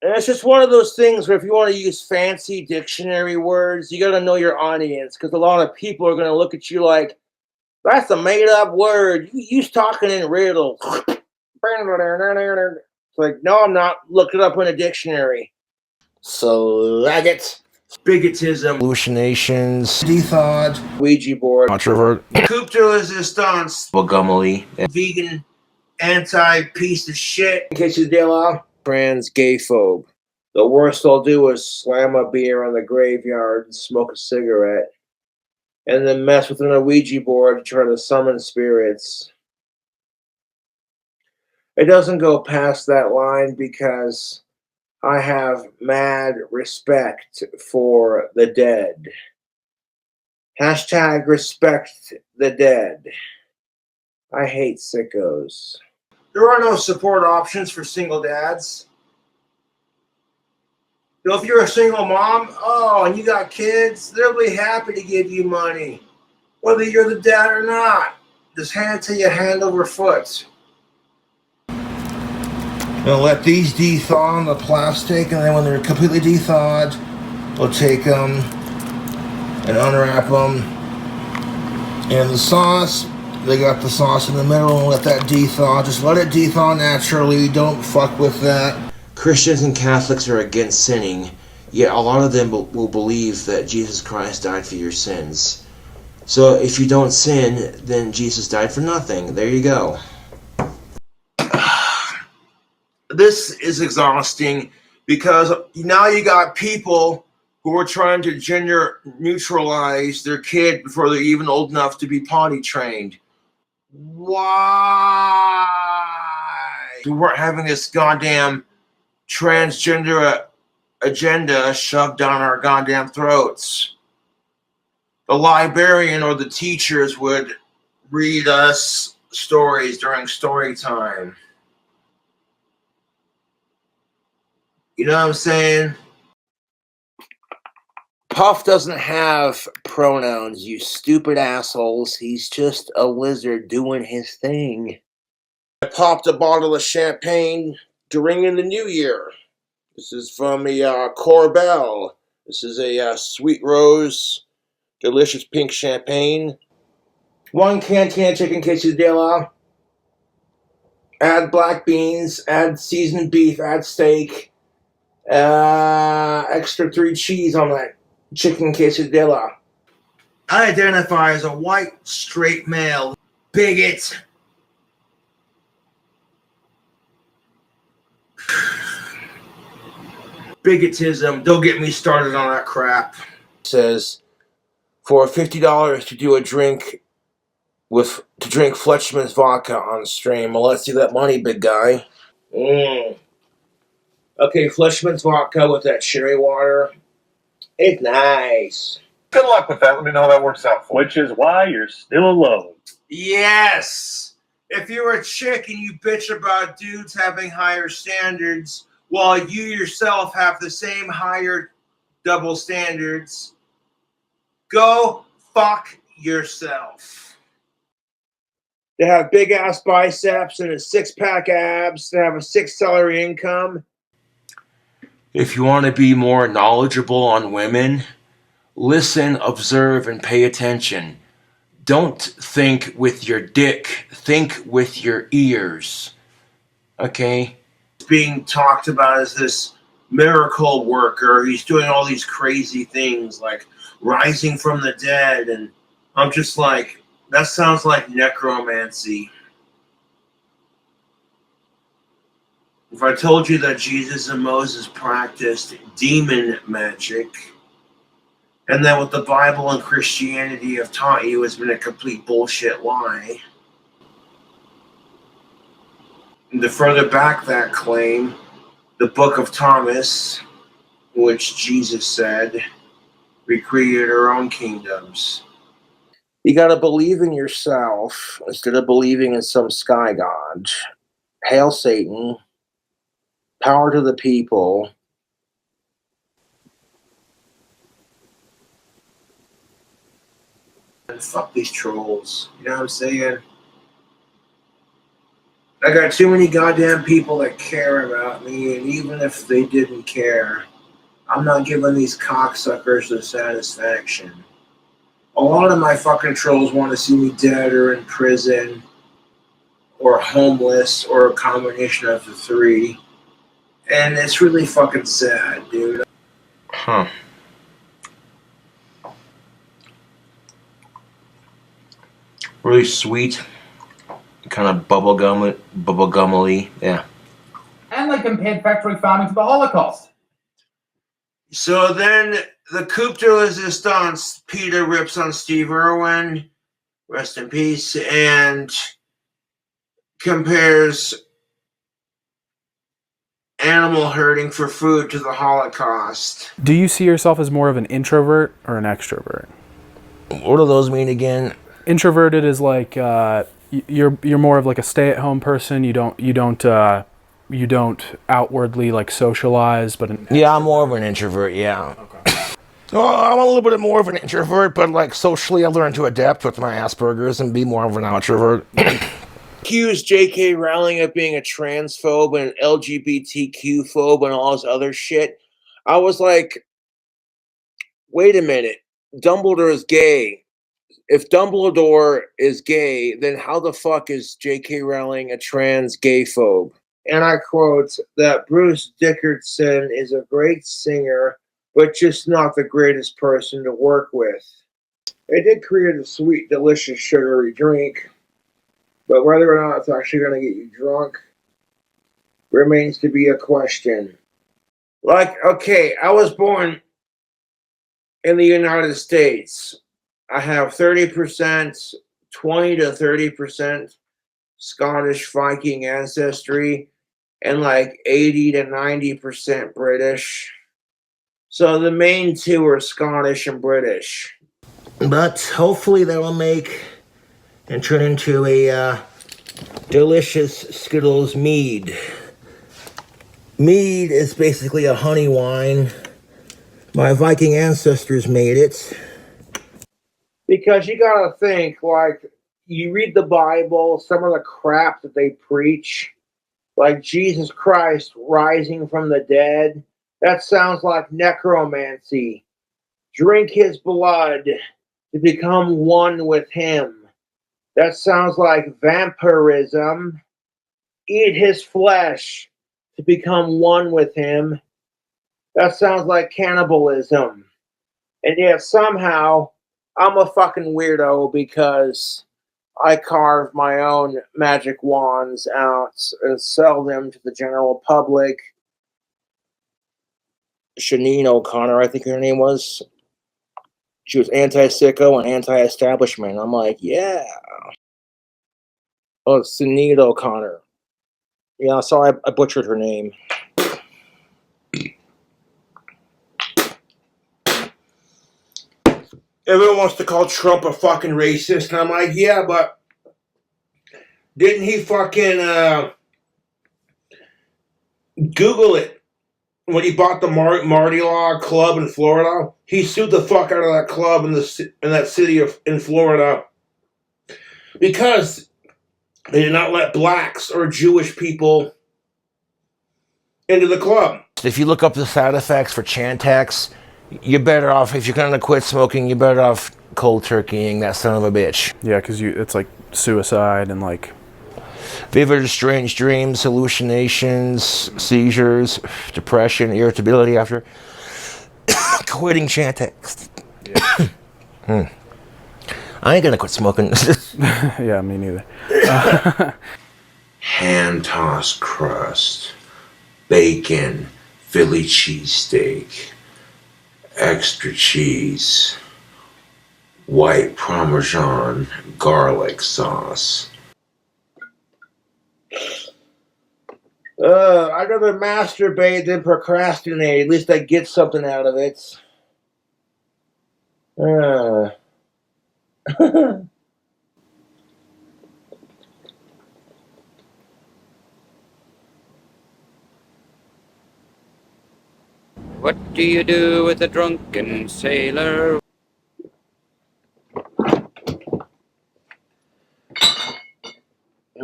And it's just one of those things where if you want to use fancy dictionary words, you got to know your audience because a lot of people are going to look at you like, that's a made up word. You's talking in riddles. It's like, no, I'm not. Look it up in a dictionary. Slag it. Bigotism. Hallucinations. Dethought. Ouija board. Introvert. Coup de resistance. Bogumily. Vegan. Anti-piece of shit. Quesadilla. Trans gayphobe. The worst they'll do is slam a beer on the graveyard and smoke a cigarette. And then mess with an Ouija board to try to summon spirits. It doesn't go past that line because I have mad respect for the dead. Hashtag respect the dead. I hate sickos. There are no support options for single dads. So if you're a single mom, and you got kids, they'll be happy to give you money. Whether you're the dad or not. Just hand it to you hand over foot. We'll let these de-thaw on the plastic, and then when they're completely de-thawed, we'll take them and unwrap them. And the sauce, they got the sauce in the middle, and let that de-thaw. Just let it de-thaw naturally. Don't fuck with that. Christians and Catholics are against sinning, yet a lot of them will believe that Jesus Christ died for your sins. So if you don't sin, then Jesus died for nothing. There you go. This is exhausting because now you got people who are trying to gender neutralize their kid before they're even old enough to be potty trained. Why? We weren't having this goddamn transgender agenda shoved down our goddamn throats. The librarian or the teachers would read us stories during story time. You know what I'm saying? Puff doesn't have pronouns, you stupid assholes. He's just a lizard doing his thing. I popped a bottle of champagne during the new year. This is from a Corbel. This is a sweet rose, delicious pink champagne. 1 cantina chicken quesadilla. Add black beans, add seasoned beef, add steak. Extra 3 cheese on that chicken quesadilla. I identify as a white, straight male. Bigot. Bigotism. Don't get me started on that crap. It says, for $50 to do a drink to drink Fletchman's vodka on stream. Well, let's see that money, big guy. Okay, Fletchman's vodka with that cherry water. It's nice. Good luck with that. Let me know how that works out for you. Which is why you're still alone. Yes! If you're a chick and you bitch about dudes having higher standards while you yourself have the same higher double standards, go fuck yourself. To have big ass biceps and a 6-pack abs, to have a 6-salary income. If you want to be more knowledgeable on women, listen, observe, and pay attention. Don't think with your dick. Think with your ears. Okay? It's being talked about as this miracle worker. He's doing all these crazy things like rising from the dead. And I'm just like, that sounds like necromancy. If I told you that Jesus and Moses practiced demon magic, and that what the Bible and Christianity have taught you has been a complete bullshit lie. And to further back that claim, the book of Thomas, in which Jesus said, we created our own kingdoms. You gotta believe in yourself instead of believing in some sky god. Hail Satan. Power to the people. And fuck these trolls. You know what I'm saying? I got too many goddamn people that care about me, and even if they didn't care, I'm not giving these cocksuckers the satisfaction. A lot of my fucking trolls want to see me dead or in prison or homeless or a combination of the three. And it's really fucking sad, dude. Huh. Really sweet. Kind of bubblegumly, yeah. And they compared factory farming to the Holocaust. So then the coup de resistance, Peter rips on Steve Irwin, rest in peace, and compares animal herding for food to the Holocaust. Do you see yourself as more of an introvert or an extrovert? What do those mean again? Introverted is like you're more of like a stay-at-home person. You don't outwardly like socialize, but Yeah, I'm more of an introvert, yeah. Okay. Well, I'm a little bit more of an introvert, but like socially I've learned to adapt with my Asperger's and be more of an outrovert. Accused J.K. Rowling of being a transphobe and LGBTQ phobe and all this other shit. I was like, wait a minute, Dumbledore is gay. If Dumbledore is gay, then how the fuck is J.K. Rowling a trans gay phobe? And I quote that Bruce Dickinson is a great singer, but just not the greatest person to work with. They did create a sweet, delicious, sugary drink, but whether or not it's actually going to get you drunk remains to be a question. Like, okay, I was born in the United States. I have 30%, 20 to 30% Scottish Viking ancestry and like 80 to 90% British. So the main two are Scottish and British. But hopefully that will make and turn into a delicious Skittles mead. Mead is basically a honey wine. My Viking ancestors made it. Because you gotta think, like, you read the Bible, some of the crap that they preach, like Jesus Christ rising from the dead, that sounds like necromancy. Drink his blood to become one with him. That sounds like vampirism. Eat his flesh to become one with him. That sounds like cannibalism. And yet somehow I'm a fucking weirdo because I carve my own magic wands out and sell them to the general public. Shanine O'Connor, I think her name was. She was anti-sicko and anti-establishment. I'm like, yeah. Oh, Sinead O'Connor. Yeah, sorry, I butchered her name. Everyone wants to call Trump a fucking racist, and I'm like, yeah, but didn't he fucking Google it? When he bought the Mardi Law club in Florida, he sued the fuck out of that club in that city in Florida because they did not let blacks or Jewish people into the club. If you look up the side effects for Chantix, you're better off, if you're going to quit smoking, you're better off cold turkeying that son of a bitch. Yeah, because it's like suicide and like vivid, strange dreams, hallucinations, seizures, depression, irritability after quitting Chantix. Yeah. I ain't gonna quit smoking. Yeah, me neither. Hand-tossed crust, bacon, Philly cheesesteak, extra cheese, white Parmesan garlic sauce. I'd rather masturbate than procrastinate. At least I get something out of it. What do you do with a drunken sailor?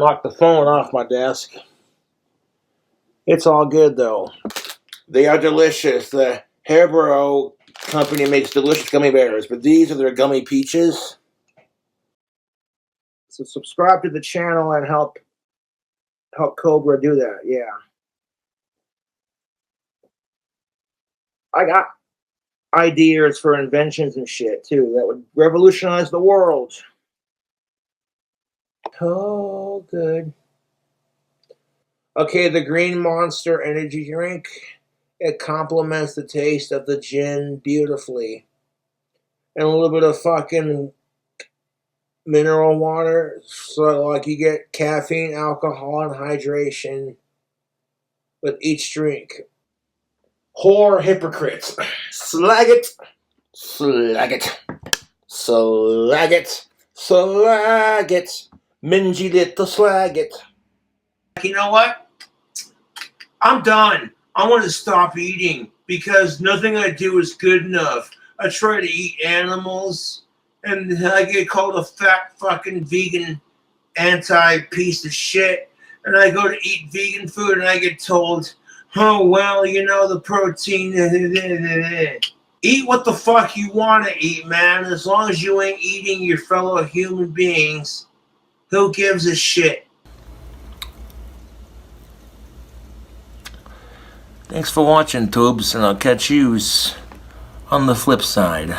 knocked the phone off my desk. It's all good, though. They are delicious. The Hairborough company makes delicious gummy bears, but these are their gummy peaches. So subscribe to the channel and help Cobra do that. Yeah. I got ideas for inventions and shit, too, that would revolutionize the world. Oh, good. Okay, the Green Monster energy drink. It complements the taste of the gin beautifully. And a little bit of fucking mineral water. So, like, you get caffeine, alcohol, and hydration with each drink. Whore hypocrites. Slag it. Slag it. Slag it. Slag it. Mingy little slag it. You know what? I'm done. I want to stop eating because nothing I do is good enough. I try to eat animals and I get called a fat fucking vegan anti-piece of shit. And I go to eat vegan food and I get told, oh, well, you know, the protein. Eat what the fuck you want to eat, man. As long as you ain't eating your fellow human beings, who gives a shit? Thanks for watching, toobs, and I'll catch yous on the flip side.